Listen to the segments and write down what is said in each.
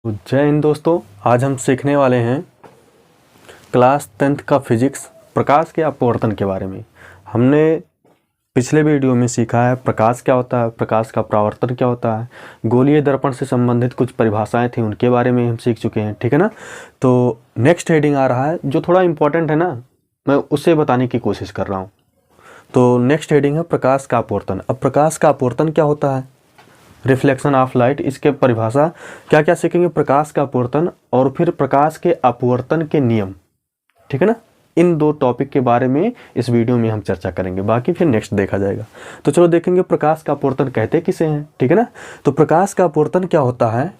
तो जय हिंद दोस्तों, आज हम सीखने वाले हैं क्लास 10th का फिजिक्स प्रकाश के अपवर्तन के बारे में। हमने पिछले वीडियो में सीखा है प्रकाश क्या होता है, प्रकाश का परावर्तन क्या होता है, गोलीय दर्पण से संबंधित कुछ परिभाषाएं थी उनके बारे में हम सीख चुके हैं, ठीक है ना। तो नेक्स्ट हेडिंग आ रहा है जो थोड़ा इम्पोर्टेंट है ना, मैं उससे बताने की कोशिश कर रहा हूँ। तो नेक्स्ट हेडिंग है प्रकाश का अपवर्तन। अब प्रकाश का अपवर्तन क्या होता है, रिफ्लेक्शन ऑफ लाइट, इसके परिभाषा क्या क्या सीखेंगे, प्रकाश का अपवर्तन और फिर प्रकाश के अपवर्तन के नियम, ठीक है ना। इन दो टॉपिक के बारे में इस वीडियो में हम चर्चा करेंगे, बाकी फिर नेक्स्ट देखा जाएगा। तो चलो देखेंगे प्रकाश का अपवर्तन कहते किसे हैं, ठीक है ना। तो प्रकाश का अपवर्तन क्या होता है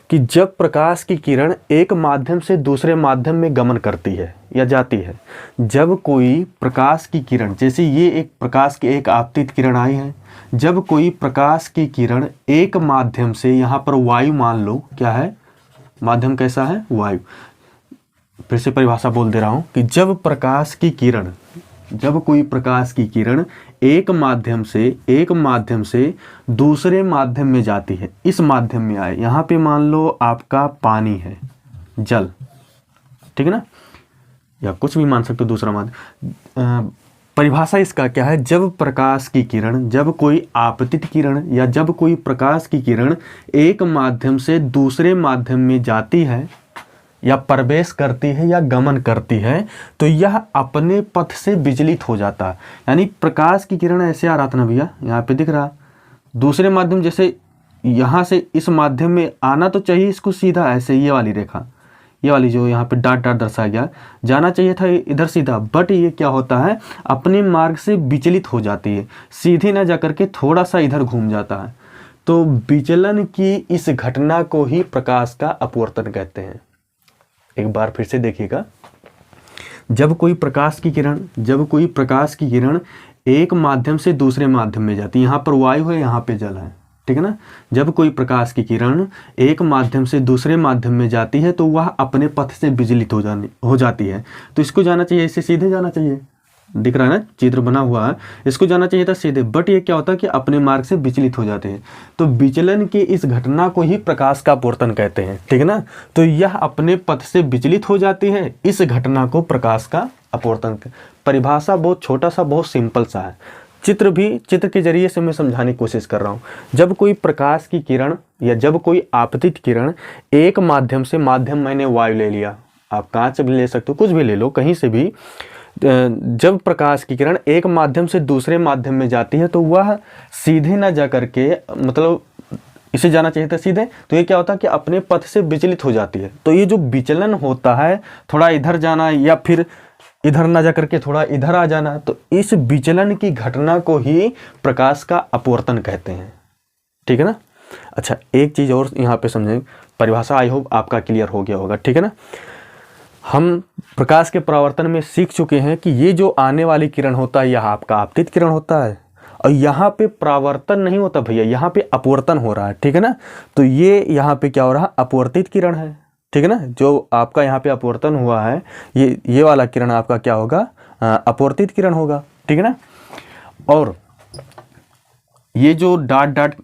कि जब प्रकाश की किरण एक माध्यम से दूसरे माध्यम में गमन करती है या जाती है, जब कोई प्रकाश की किरण, जैसे ये एक प्रकाश की एक आपतित किरण आई है, जब कोई प्रकाश की किरण एक माध्यम से, यहाँ पर वायु मान लो, क्या है माध्यम, कैसा है वायु, फिर से परिभाषा बोल दे रहा हूँ कि जब प्रकाश की किरण, जब कोई प्रकाश की किरण एक माध्यम से दूसरे माध्यम में जाती है, इस माध्यम में आए, यहाँ पे मान लो आपका पानी है, जल, ठीक है ना, या कुछ भी मान सकते हो दूसरा माध्यम। परिभाषा इसका क्या है, जब प्रकाश की किरण, जब कोई आपतित किरण या जब कोई प्रकाश की किरण एक माध्यम से दूसरे माध्यम में जाती है या प्रवेश करती है या गमन करती है, तो यह अपने पथ से विचलित हो जाता है। यानी प्रकाश की किरण ऐसे आ रहा था ना भैया, यहाँ पे दिख रहा, दूसरे माध्यम, जैसे यहाँ से इस माध्यम में आना तो चाहिए इसको सीधा ऐसे, ये वाली रेखा, ये वाली जो यहाँ पे डॉट डॉट दर्शाया गया, जाना चाहिए था इधर सीधा, बट ये क्या होता है, अपने मार्ग से विचलित हो जाती है, सीधे ना जाकर के थोड़ा सा इधर घूम जाता है। तो विचलन की इस घटना को ही प्रकाश का अपवर्तन कहते हैं। एक बार फिर से देखिएगा, जब कोई प्रकाश की किरण एक माध्यम से दूसरे माध्यम में जाती है, यहाँ पर वायु है, यहाँ पे जल है, ठीक है ना। जब कोई प्रकाश की किरण एक माध्यम से दूसरे माध्यम में जाती है तो वह अपने पथ से विचलित हो जाती है। तो इसको जाना चाहिए, इससे सीधे जाना चाहिए, दिख रहा है ना, चित्र बना हुआ है, इसको जाना चाहिए था सीधे, बट ये क्या होता है कि अपने मार्ग से विचलित हो जाते हैं। तो विचलन की इस घटना को ही प्रकाश का अपवर्तन कहते हैं, ठीक है ना। तो यह अपने पथ से विचलित हो जाती है, इस घटना को प्रकाश का अपवर्तन। परिभाषा बहुत छोटा सा, बहुत सिंपल सा है, चित्र के जरिए से मैं समझाने की कोशिश कर रहा हूँ। जब कोई प्रकाश की किरण या जब कोई आपतित किरण एक माध्यम से, माध्यम मैंने वायु ले लिया, आप कांच भी ले सकते हो, कुछ भी ले लो, कहीं से भी, जब प्रकाश की किरण एक माध्यम से दूसरे माध्यम में जाती है तो वह सीधे ना जा करके, मतलब इसे जाना चाहिए था सीधे, तो ये क्या होता है कि अपने पथ से विचलित हो जाती है। तो ये जो विचलन होता है, थोड़ा इधर जाना या फिर इधर ना जा करके थोड़ा इधर आ जाना, तो इस विचलन की घटना को ही प्रकाश का अपवर्तन कहते हैं, ठीक है ना। अच्छा, एक चीज़ और यहाँ पे समझें, परिभाषा आई होप आपका क्लियर हो गया होगा, ठीक है ना। हम प्रकाश के परावर्तन में सीख चुके हैं कि ये जो आने वाली किरण होता है यह आपका आपतित किरण होता है, और यहाँ पे परावर्तन नहीं होता भैया, यहाँ पे अपवर्तन हो रहा है, ठीक है ना। तो ये यहाँ पे क्या हो रहा है, अपवर्तित किरण है, ठीक है ना। जो आपका यहाँ पे अपवर्तन हुआ है, ये वाला किरण आपका क्या होगा, अपवर्तित किरण होगा, ठीक है ना। और ये जो डॉट डॉट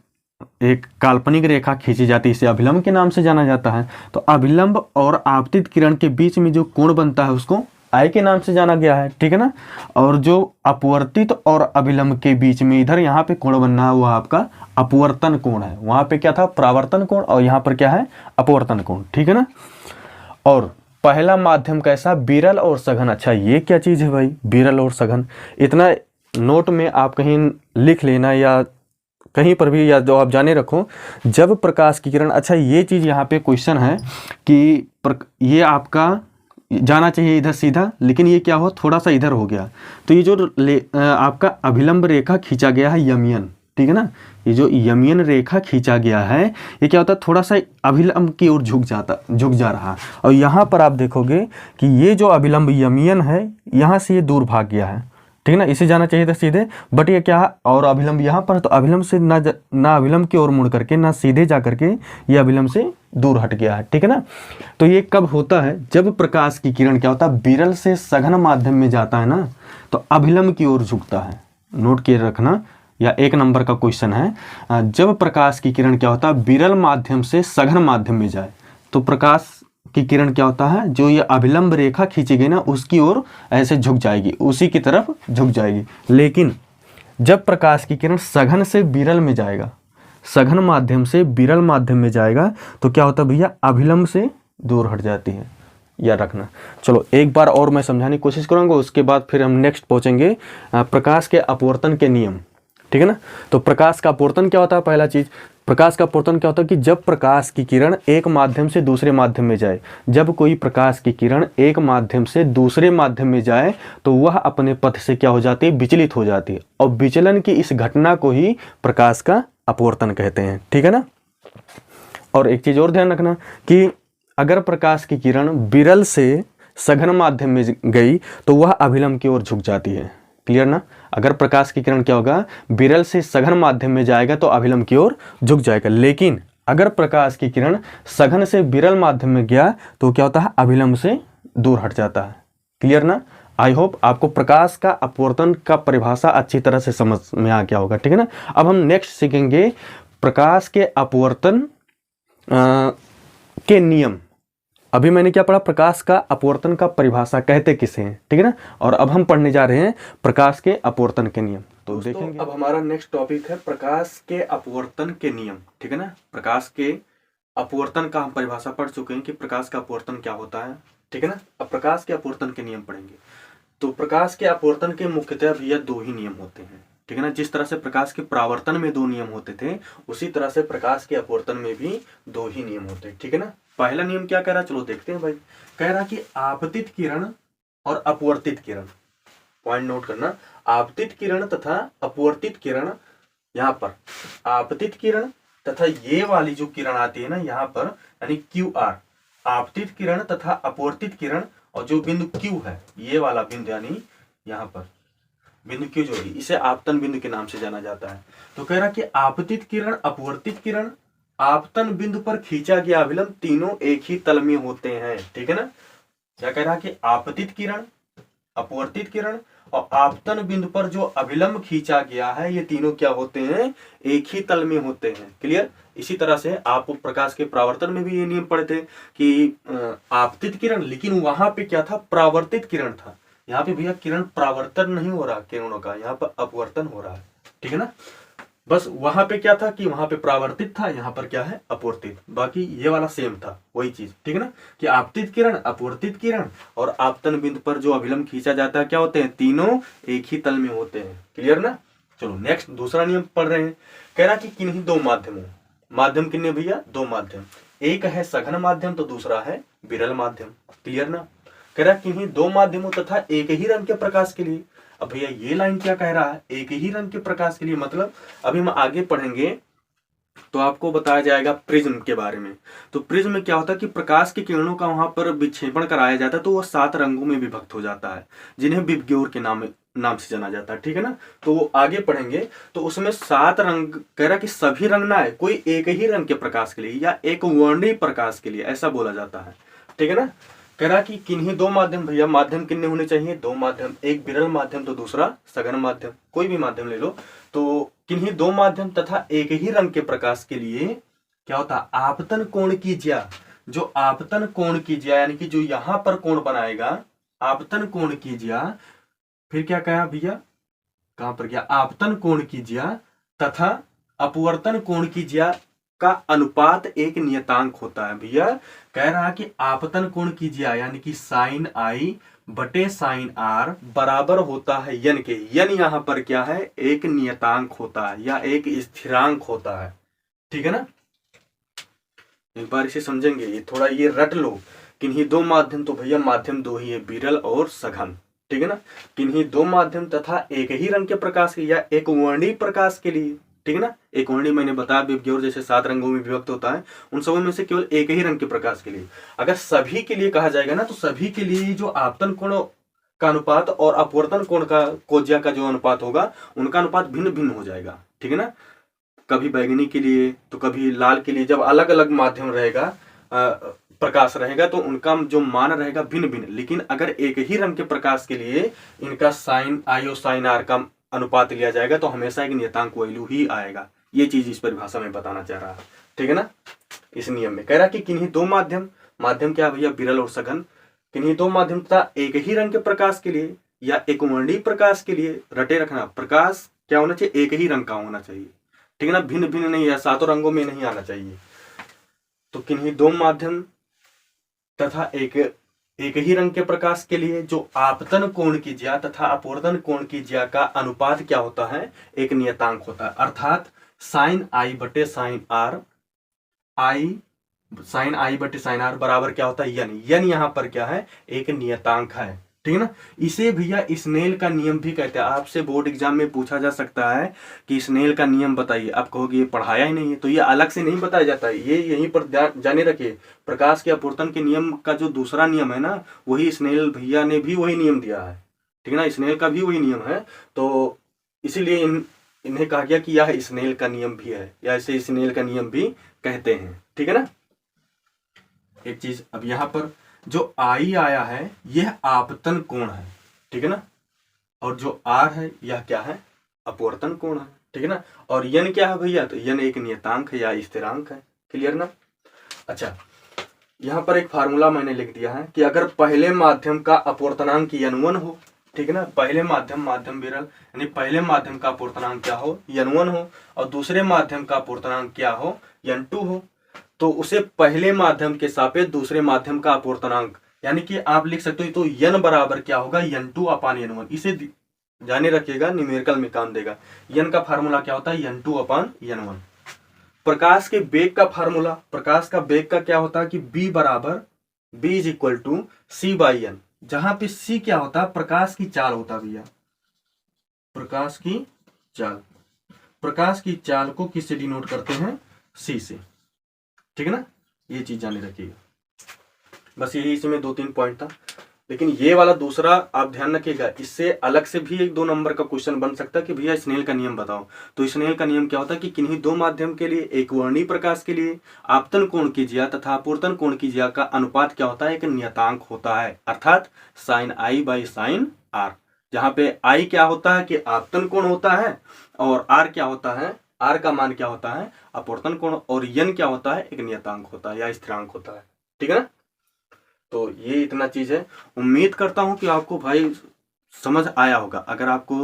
एक काल्पनिक रेखा खींची जाती है, इसे अभिलंब के नाम से जाना जाता है। तो अभिलंब और आपतित किरण के बीच में जो कोण बनता है उसको आई के नाम से जाना गया है, ठीक है ना। और जो अपवर्तित और अभिलंब के बीच में इधर यहाँ पे कोण बनना है, वह आपका अपवर्तन कोण है। वहाँ पे क्या था, परावर्तन कोण, और यहाँ पर क्या है, अपवर्तन कोण, ठीक है ना। और पहला माध्यम कैसा, विरल और सघन। अच्छा, ये क्या चीज़ है भाई, विरल और सघन, इतना नोट में आप कहीं लिख लेना या कहीं पर भी, या जो आप जाने रखो, जब प्रकाश की किरण, अच्छा ये चीज़ यहाँ पे क्वेश्चन है कि ये आपका जाना चाहिए इधर सीधा, लेकिन ये क्या हुआ, थोड़ा सा इधर हो गया, तो ये जो आपका अभिलंब रेखा खींचा गया है यमियन, ठीक है ना, ये जो यमियन रेखा खींचा गया है, ये क्या होता है, थोड़ा सा अभिलंब की ओर झुक जा रहा है। और यहाँ पर आप देखोगे कि ये जो अभिलंब यमियन है, यहाँ से ये दूर भाग गया है, ठीक है ना, इसे जाना चाहिए था सीधे, बट ये क्या है, और अभिलंब यहाँ पर, तो अभिलंब से ना अभिलंब की ओर मुड़ करके, ना सीधे जा करके ये अभिलंब से दूर हट गया है, ठीक है ना। तो ये कब होता है, जब प्रकाश की किरण क्या होता है, विरल से सघन माध्यम में जाता है ना, तो अभिलंब की ओर झुकता है। नोट किए रखना, या 1 नंबर का क्वेश्चन है, जब प्रकाश की किरण क्या होता है विरल माध्यम से सघन माध्यम में जाए तो प्रकाश की किरण क्या होता है, जो ये अभिलंब रेखा खींची गई ना उसकी ओर ऐसे झुक जाएगी, उसी की तरफ झुक जाएगी। लेकिन जब प्रकाश की किरण सघन से विरल में जाएगा, सघन माध्यम से विरल माध्यम में जाएगा तो क्या होता है भैया, अभिलंब से दूर हट जाती है, याद रखना। चलो एक बार और मैं समझाने की कोशिश करूंगा, उसके बाद फिर हम नेक्स्ट पहुंचेंगे प्रकाश के अपवर्तन के नियम, ठीक है ना। तो प्रकाश का अपवर्तन क्या होता है, पहला चीज प्रकाश का अपवर्तन क्या होता है कि जब प्रकाश की किरण एक माध्यम से दूसरे माध्यम में जाए, जब कोई प्रकाश की किरण एक माध्यम से दूसरे माध्यम में जाए तो वह अपने पथ से क्या हो जाती है, विचलित हो जाती है, और विचलन की इस घटना को ही प्रकाश का अपवर्तन कहते हैं, ठीक है ना। और एक चीज और ध्यान रखना कि अगर प्रकाश की किरण विरल से सघन माध्यम में गई तो वह अभिलंब की ओर झुक जाती है, क्लियर ना। अगर प्रकाश की किरण क्या होगा, विरल से सघन माध्यम में जाएगा तो अभिलंब की ओर झुक जाएगा, लेकिन अगर प्रकाश की किरण सघन से विरल माध्यम में गया तो क्या होता है, अभिलंब से दूर हट जाता है, क्लियर ना। आई होप आपको प्रकाश का अपवर्तन का परिभाषा अच्छी तरह से समझ में आ गया होगा, ठीक है ना। अब हम नेक्स्ट सीखेंगे प्रकाश के अपवर्तन के नियम। अभी मैंने क्या पढ़ा, प्रकाश का अपवर्तन का परिभाषा कहते किसे हैं, ठीक है ना। और अब हम पढ़ने जा रहे हैं प्रकाश के अपवर्तन के नियम। तो देखेंगे अब हमारा नेक्स्ट टॉपिक है प्रकाश के अपवर्तन के नियम, ठीक है ना। प्रकाश के अपवर्तन का हम परिभाषा पढ़ चुके हैं कि प्रकाश का अपवर्तन क्या होता है, ठीक है ना। अब प्रकाश के अपवर्तन के नियम पढ़ेंगे। तो प्रकाश के अपवर्तन के मुख्यतः भैया 2 ही नियम होते हैं, ठीक है ना। जिस तरह से प्रकाश के परावर्तन में 2 नियम होते थे, उसी तरह से प्रकाश के अपवर्तन में भी 2 ही नियम होते हैं, ठीक है ना। पहला नियम क्या कह रहा है, चलो देखते हैं भाई। कह रहा कि आपतित किरण और अपवर्तित किरण, पॉइंट नोट करना, आपतित किरण तथा अपवर्तित किरण, यहाँ पर आपतित किरण तथा ये वाली जो किरण आती है ना यहाँ पर, यानी QR, आपतित किरण तथा अपवर्तित किरण, और जो बिंदु Q है ये वाला बिंदु, यानी यहाँ पर बिंदु Q जो है इसे आपतन बिंदु के नाम से जाना जाता है। तो कह रहा कि आपतित किरण, अपवर्तित किरण, आपतन बिंदु पर खींचा गया अभिलंब तीनों एक ही तल में होते हैं, ठीक है ना। क्या कह रहा कि आपतित किरण, अपवर्तित किरण और आपतन बिंदु पर जो अभिलंब खींचा गया है ये तीनों क्या होते हैं, एक ही तल में होते हैं, क्लियर। इसी तरह से आप प्रकाश के परावर्तन में भी ये नियम पढ़े थे कि आपतित किरण, लेकिन वहां पे क्या था, परावर्तित किरण था। यहाँ पे भैया किरण परावर्तन नहीं हो रहा किरणों का, यहाँ पर अपवर्तन हो रहा है, ठीक है ना। बस वहां पे क्या था कि वहां पे परावर्तित था, यहाँ पर क्या है, अपवर्तित। बाकी ये वाला सेम था, वही चीज, ठीक है ना, कि आपतित किरण, अपवर्तित किरण और आपतन बिंदु पर जो अभिलंब खींचा जाता है क्या होते हैं, तीनों एक ही तल में होते हैं, क्लियर ना। चलो नेक्स्ट दूसरा नियम पढ़ रहे हैं। कह रहा कि किन्हीं 2 माध्यमों, माध्यम किन्हीं भैया, 2 माध्यम, एक है सघन माध्यम तो दूसरा है विरल माध्यम, क्लियर ना। कह रहा किन्हीं 2 माध्यमों तथा एक ही रंग के प्रकाश के लिए। अब भैया ये लाइन क्या कह रहा है, एक ही रंग के प्रकाश के लिए, मतलब अभी हम आगे पढ़ेंगे तो आपको बताया जाएगा प्रिज्म के बारे में। तो प्रिज्म में क्या होता है कि प्रकाश की किरणों का वहां पर विक्षेपण कराया जाता है तो वो 7 रंगों में विभक्त हो जाता है, जिन्हें विबग्योर के नाम से जाना जाता है, ठीक है ना। तो वो आगे पढ़ेंगे तो उसमें 7 रंग, कह रहा कि सभी रंग ना है, कोई एक ही रंग के प्रकाश के लिए या एक वर्णीय प्रकाश के लिए ऐसा बोला जाता है, ठीक है ना। कह रहा कि किन्हीं 2 माध्यम, भैया माध्यम कितने होने चाहिए, 2 माध्यम, एक विरल माध्यम तो दूसरा सघन माध्यम, कोई भी माध्यम ले लो। तो किन्हीं 2 माध्यम तथा एक ही रंग के प्रकाश के लिए क्या होता है, आपतन कोण की ज्या, जो आपतन कोण की ज्या यानी कि जो यहां पर कोण बनाएगा, आपतन कोण की ज्या, फिर क्या कहा भैया, कहां पर गया, आपतन कोण की ज्या तथा अपवर्तन कोण की ज्या का अनुपात एक नियतांक होता है। भैया कह रहा कि आपतन कोण की ज्या यानी कि साइन आई बटे साइन आर बराबर होता है यन के, यन यहाँ पर क्या है, एक नियतांक होता है या एक स्थिरांक होता है, ठीक है ना। एक बार इसे समझेंगे, ये थोड़ा ये रट लो। किन्हीं 2 माध्यम, तो भैया माध्यम 2 ही है, विरल और सघन, ठीक है ना। किन्हीं 2 माध्यम तथा एक ही रंग के प्रकाश के या एक वर्णीय प्रकाश के लिए, ठीक है ना। एक वर्णीय मैंने बताया विबग्योर जैसे 7 रंगों में विभक्त होता है, उन सबों में से केवल एक ही रंग के प्रकाश के लिए। अगर सभी के लिए कहा जाएगा ना तो सभी के लिए जो आपतन कोण का अनुपात और अपवर्तन कोण का कोज्या का जो अनुपात होगा उनका अनुपात भिन्न भिन्न हो जाएगा, ठीक है ना। कभी बैगनी के लिए तो कभी लाल के लिए, जब अलग अलग माध्यम रहेगा, प्रकाश रहेगा तो उनका जो मान रहेगा भिन्न भिन्न। लेकिन अगर एक ही रंग के प्रकाश के लिए इनका साइन आई और साइन आर का अनुपात लिया जाएगा तो हमेशा एक नियतांक वैल्यू ही आएगा। ये चीज इस परिभाषा में बताना चाह रहा है, ठीक है ना। इस नियम में कह रहा कि किन्हीं दो माध्यम क्या भैया, विरल और सघन, किन्हीं दो माध्यम तथा एक ही रंग के प्रकाश के लिए या एक वर्णीय प्रकाश के लिए रटे रखना, प्रकाश क्या होना चाहिए, एक ही रंग का होना चाहिए, ठीक है ना, भिन्न भिन्न नहीं, या सातों रंगों में नहीं आना चाहिए। तो किन्हीं दो माध्यम तथा एक ही रंग के प्रकाश के लिए जो आपतन कोण की ज्या तथा अपवर्तन कोण की ज्या का अनुपात क्या होता है, एक नियतांक होता है। अर्थात साइन आई बटे साइन आर, साइन आई बटे साइन आर बराबर क्या होता है, यन। यन यहाँ पर क्या है, एक नियतांक है, ठीक है ना। इसे भैया स्नेल का नियम भी कहते हैं। आपसे बोर्ड एग्जाम में पूछा जा सकता है कि स्नेल का नियम बताइए, आप कहोगे ये पढ़ाया ही नहीं है, तो ये अलग से नहीं बताया जाता है, ये यहीं पर जाने रखिए। प्रकाश के अपवर्तन के नियम का जो दूसरा नियम है ना, वही स्नेल भैया ने भी वही नियम दिया है, ठीक है ना, स्नेल का भी वही नियम है। तो इसीलिए इन्हें कहा गया कि यह स्नेल का नियम भी है, या इसे स्नेल का नियम भी कहते हैं, ठीक है ना। एक चीज अब यहाँ पर जो आई आया है यह आपतन कोण है, ठीक है ना, और जो आर है यह क्या है, अपवर्तन कोण है, ठीक है ना। और यन क्या है भैया, तो यन एक नियतांक है या स्थिरांक है, क्लियर ना। अच्छा, यहाँ पर एक फार्मूला मैंने लिख दिया है कि अगर पहले माध्यम का अपवर्तनांक n1 हो, ठीक है ना, पहले माध्यम विरल, यानी पहले माध्यम का अपवर्तनांक क्या हो, n1 हो, और दूसरे माध्यम का अपवर्तनांक क्या हो, n2 हो, तो उसे पहले माध्यम के सापेक्ष दूसरे माध्यम का अपवर्तनांक, यानी कि आप लिख सकते हो तो n बराबर क्या होगा, n2 अपान n1। इसे जाने रखिएगा, न्यूमेरिकल में काम देगा। n का फार्मूला क्या होता है, n2 अपान n1। प्रकाश के वेग का फार्मूला, प्रकाश का वेग का क्या होता है कि b बराबर b is equal to c by n, जहां पे c क्या होता है, प्रकाश की चाल होता है भैया, प्रकाश की चाल। प्रकाश की चाल को किससे डिनोट करते हैं, c से, ठीक है ना। ये चीज जाने रखिएगा, बस यही इसमें 2-3 पॉइंट था। लेकिन ये वाला दूसरा आप ध्यान रखिएगा, इससे अलग से भी 1-2 नंबर का क्वेश्चन बन सकता है कि भैया स्नेल का नियम बताओ। तो स्नेल का नियम क्या होता है कि किन्हीं दो माध्यम के लिए एक वर्णीय प्रकाश के लिए आपतन कोण की ज्या तथा अपवर्तन कोण की ज्या का अनुपात क्या होता है, एक नियतांक होता है, अर्थात sine I by sine R, जहां पे आई क्या होता है कि आपतन कोण होता है, और आर क्या होता है, आर का मान क्या होता है, अपवर्तन कोण, और यन क्या होता है, एक नियतांक होता है या स्थिरांक होता है, ठीक है ना। तो ये इतना चीज है। उम्मीद करता हूं कि आपको भाई समझ आया होगा। अगर आपको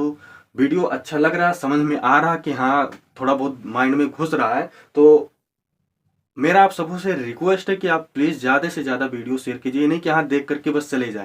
वीडियो अच्छा लग रहा है, समझ में आ रहा कि हाँ थोड़ा बहुत माइंड में घुस रहा है, तो मेरा आप सबों से रिक्वेस्ट है कि आप प्लीज ज्यादा से ज्यादा वीडियो शेयर कीजिए, नहीं कि हाँ देख करके बस चले जाए।